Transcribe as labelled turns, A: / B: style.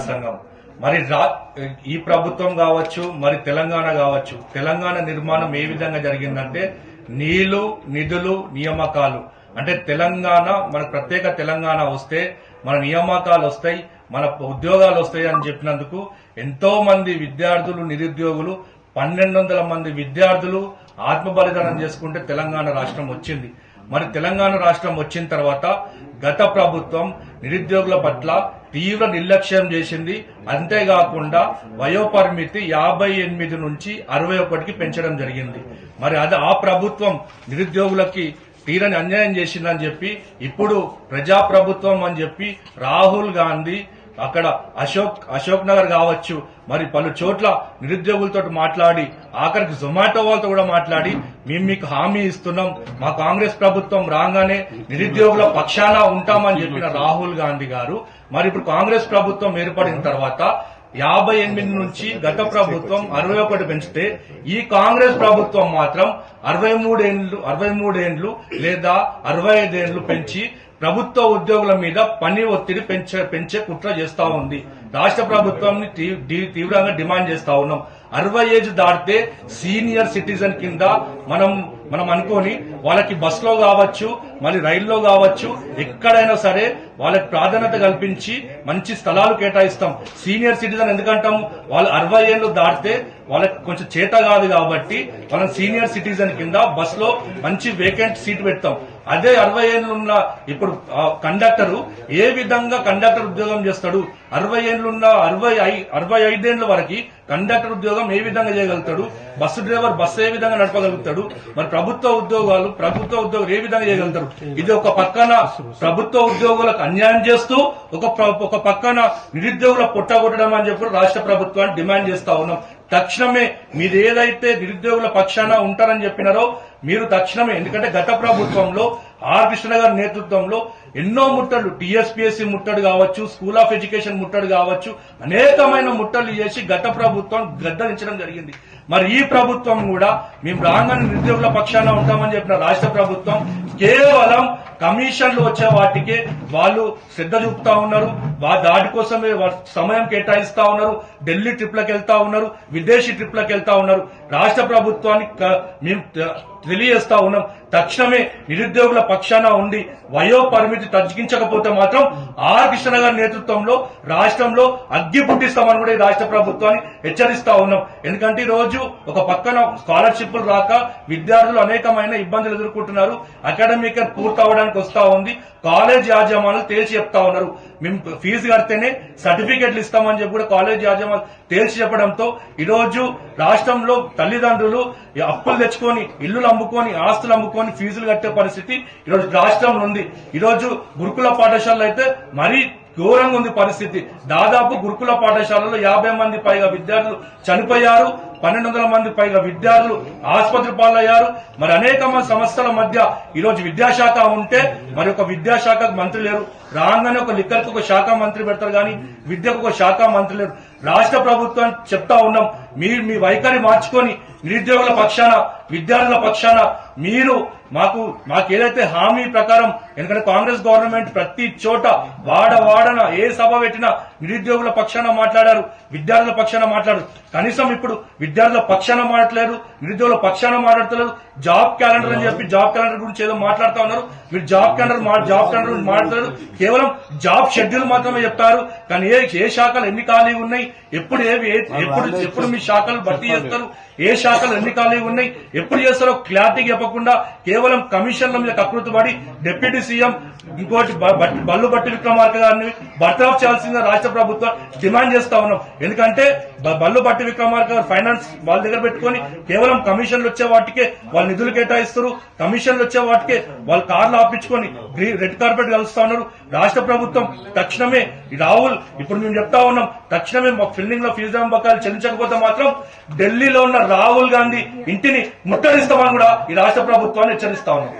A: సంఘం మరి ఈ ప్రభుత్వం కావచ్చు, మరి తెలంగాణ కావచ్చు, తెలంగాణ నిర్మాణం ఏ విధంగా జరిగిందంటే నీళ్లు, నిధులు, నియామకాలు. అంటే తెలంగాణ మన ప్రత్యేక తెలంగాణ వస్తే మన నియామకాలు వస్తాయి, మన ఉద్యోగాలు వస్తాయి అని చెప్పినందుకు ఎంతో మంది విద్యార్థులు, నిరుద్యోగులు 1200 మంది విద్యార్థులు ఆత్మ బలిదానం చేసుకుంటే తెలంగాణ రాష్ట్రం వచ్చింది. మరి తెలంగాణ రాష్ట్రం వచ్చిన తర్వాత గత ప్రభుత్వం నిరుద్యోగుల పట్ల తీవ్ర నిర్లక్ష్యం చేసింది. అంతేకాకుండా వయోపరిమితి 58 నుంచి 61కి పెంచడం జరిగింది. మరి అది ఆ ప్రభుత్వం నిరుద్యోగులకి తీరని అన్యాయం చేసిందని చెప్పి ఇప్పుడు ప్రజాప్రభుత్వం అని చెప్పి రాహుల్ గాంధీ అక్కడ అశోక్ నగర్ కావచ్చు, మరి పలు చోట్ల నిరుద్యోగులతో మాట్లాడి ఆఖరికి జొమాటో వాళ్ళతో కూడా మాట్లాడి మేము మీకు హామీ ఇస్తున్నాం, మా కాంగ్రెస్ ప్రభుత్వం రాగానే నిరుద్యోగుల పక్షాన ఉంటామని చెప్పిన రాహుల్ గాంధీ గారు మరి ఇప్పుడు కాంగ్రెస్ ప్రభుత్వం ఏర్పడిన తర్వాత 58 నుంచి గత ప్రభుత్వం 61 పెంచితే ఈ కాంగ్రెస్ ప్రభుత్వం మాత్రం 63 ఏండ్లు లేదా 65 ఏండ్లు పెంచి ప్రభుత్వ ఉద్యోగుల మీద పని ఒత్తిడి పెంచే కుట్ర చేస్తా ఉంది. రాష్ట్ర ప్రభుత్వాన్ని తీవ్రంగా డిమాండ్ చేస్తా ఉన్నాం. 60 ఏజ్ దాటితే సీనియర్ సిటిజన్ కింద మనం అనుకోని వాళ్ళకి బస్సులో కావచ్చు, మరి రైల్లో కావచ్చు, ఎక్కడైనా సరే వాళ్ళకి ప్రాధాన్యత కల్పించి మంచి స్థలాలు కేటాయిస్తాం. సీనియర్ సిటిజన్ ఎందుకంటాము, వాళ్ళు 60 ఏళ్లు దాటితే వాళ్ళకి కొంచెం చేత కాదు కాబట్టి మనం సీనియర్ సిటిజన్ కింద బస్సులో మంచి వేకెంట్ సీట్ పెడతాం. అదే 60 ఏళ్లు ఉన్న ఇప్పుడు కండక్టర్ ఏ విధంగా కండక్టర్ ఉద్యోగం చేస్తాడు? 60 ఏళ్లున్న 65 ఏళ్ల వరకు కండక్టర్ ఉద్యోగం ఏ విధంగా చేయగలుగుతాడు? బస్సు డ్రైవర్ బస్సు ఏ విధంగా నడపగలుగుతాడు? మరి ప్రభుత్వ ఉద్యోగాలు ఏ విధంగా చేయగలుగుతారు? ఇది ఒక పక్కన ప్రభుత్వ ఉద్యోగులకు అన్యాయం చేస్తూ ఒక పక్కన నిరుద్యోగుల పొట్టగొట్టడం అని చెప్పి రాష్ట్ర ప్రభుత్వాన్ని డిమాండ్ చేస్తా ఉన్నాం. తక్షణమే మీరు ఏదైతే నిరుద్యోగుల పక్షాన ఉంటారని చెప్పినారో మీరు తక్షణమే, ఎందుకంటే గత ప్రభుత్వంలో ఆర్ కృష్ణ గారి నేతృత్వంలో ఎన్నో ముట్టలు, టీఎస్పీఎస్సీ ముట్టడు కావచ్చు, స్కూల్ ఆఫ్ ఎడ్యుకేషన్ ముట్టడు కావచ్చు, అనేకమైన ముట్టలు చేసి గత ప్రభుత్వం గద్దరించడం జరిగింది. మరి ఈ ప్రభుత్వం కూడా మేము రాగానే నిరుద్యోగుల పక్షాన ఉంటామని చెప్పిన రాష్ట్ర ప్రభుత్వం కేవలం కమిషన్లు వచ్చే వాటికే వాళ్ళు శ్రద్ధ చూపుతా ఉన్నారు. దాటి కోసమే సమయం కేటాయిస్తా ఉన్నారు. ఢిల్లీ ట్రిప్లకు వెళ్తా ఉన్నారు, విదేశీ ట్రిప్లకు వెళ్తా ఉన్నారు. రాష్ట్ర ప్రభుత్వానికి మేము తెలియజేస్తా ఉన్నాం, తక్షణమే నిరుద్యోగుల పక్షాన ఉండి వయో పరిమితి తగ్గించకపోతే మాత్రం ఆర్ కృష్ణ గారి నేతృత్వంలో రాష్ట్రంలో అగ్గి పుట్టిస్తామని కూడా ఈ రాష్ట్ర ప్రభుత్వాన్ని హెచ్చరిస్తా ఉన్నాం. ఎందుకంటే ఈ రోజు ఒక పక్కన స్కాలర్షిప్లు రాక విద్యార్థులు అనేకమైన ఇబ్బందులు ఎదుర్కొంటున్నారు. అకాడమిక్ ఇయర్ పూర్తవడానికి వస్తా ఉంది. కాలేజ్ యాజమాన్యాలు తేల్చి చెప్తా ఉన్నారు, మేము ఫీజు కడితేనే సర్టిఫికెట్లు ఇస్తామని చెప్పి కూడా కాలేజ్ యాజమాన్యాలు తేల్చి చెప్పడంతో ఈ రోజు రాష్ట్రంలో తల్లిదండ్రులు అప్పులు తెచ్చుకొని, ఇల్లులు అమ్ముకొని, ఆస్తులు అమ్ముకొని ఫీజులు కట్టే పరిస్థితి ఈరోజు రాష్ట్రంలో ఉంది. ఈరోజు గురుకుల పాఠశాలలో అయితే మరీ ఘోరంగా ఉంది పరిస్థితి. దాదాపు గురుకుల పాఠశాలలో 50 మంది పైగా విద్యార్థులు చనిపోయారు. 1200 మంది పైగా విద్యార్థులు ఆసుపత్రి పాలయ్యారు. మరి అనేక మంది సంస్థల మధ్య ఈరోజు విద్యాశాఖ ఉంటే మరి ఒక విద్యాశాఖ మంత్రి లేరు. రాగానే ఒక లిక్కర్కు ఒక శాఖ మంత్రి పెడతారు కానీ విద్యకు ఒక శాఖ మంత్రి లేరు. రాష్ట్ర ప్రభుత్వం చెప్తా ఉన్నాం, మీరు మీ వైఖరి మార్చుకొని నిరుద్యోగుల పక్షాన, విద్యార్థుల పక్షాన మీరు మాకు ఏదైతే హామీ ప్రకారం, ఎందుకంటే కాంగ్రెస్ గవర్నమెంట్ ప్రతి చోట వాడన ఏ సభ పెట్టినా నిరుద్యోగుల పక్షాన మాట్లాడారు, విద్యార్థుల పక్షాన మాట్లాడారు. కనీసం ఇప్పుడు విద్యార్థుల పక్షాన మాట్లాడలేరు, నిరుద్యోగుల పక్షాన మాట్లాడతలేరు. జాబ్ క్యాలెండర్ అని చెప్పి జాబ్ క్యాలెండర్ గురించి ఏదో మాట్లాడుతా ఉన్నారు. మీరు జాబ్ క్యాలెండర్ గురించి మాట్లాడతారు, కేవలం జాబ్ షెడ్యూల్ మాత్రమే చెప్తారు. కానీ ఏ శాఖలు ఎన్ని ఖాళీ ఉన్నాయి, ఎప్పుడు మీ శాఖలు భర్తీ చేస్తారు, ఏ శాఖలు ఎన్ని ఖాళీ ఉన్నాయి, ఎప్పుడు చేస్తారో క్లారిటీ చెప్పకుండా కేవలం కమిషన్ల మీద కకృతిపడి డిప్యూటీ సీఎం ఇంకోటి బల్లు బట్టి విక్రమార్క గారిని బర్తరఫ్ చేయాల్సిందిగా రాష్ట్ర ప్రభుత్వం డిమాండ్ చేస్తా ఉన్నాం. ఎందుకంటే బల్లు బట్టి విక్రమార్క గారు ఫైనాన్స్ వాళ్ళ దగ్గర పెట్టుకుని కేవలం కమిషన్లు వచ్చే వాటికే వాళ్ళు నిధులు కేటాయిస్తారు. కమిషన్లు వచ్చే వాటికే వాళ్ళు కార్లు ఆపించుకొని రెడ్ కార్పెట్ కలుస్తా ఉన్నారు. రాష్ట్ర ప్రభుత్వం తక్షణమే రాహుల్ ఇప్పుడు మేము చెప్తా ఉన్నాం, తక్షణమే మా ఫిల్లింగ్ లో ఫీజు బకాయిలు చెల్లించకపోతే మాత్రం ఢిల్లీలో ఉన్న రాహుల్ గాంధీ ఇంటిని ముట్టడిస్తామని కూడా ఈ రాష్ట్ర ప్రభుత్వాన్ని హెచ్చరిస్తా ఉన్నాం.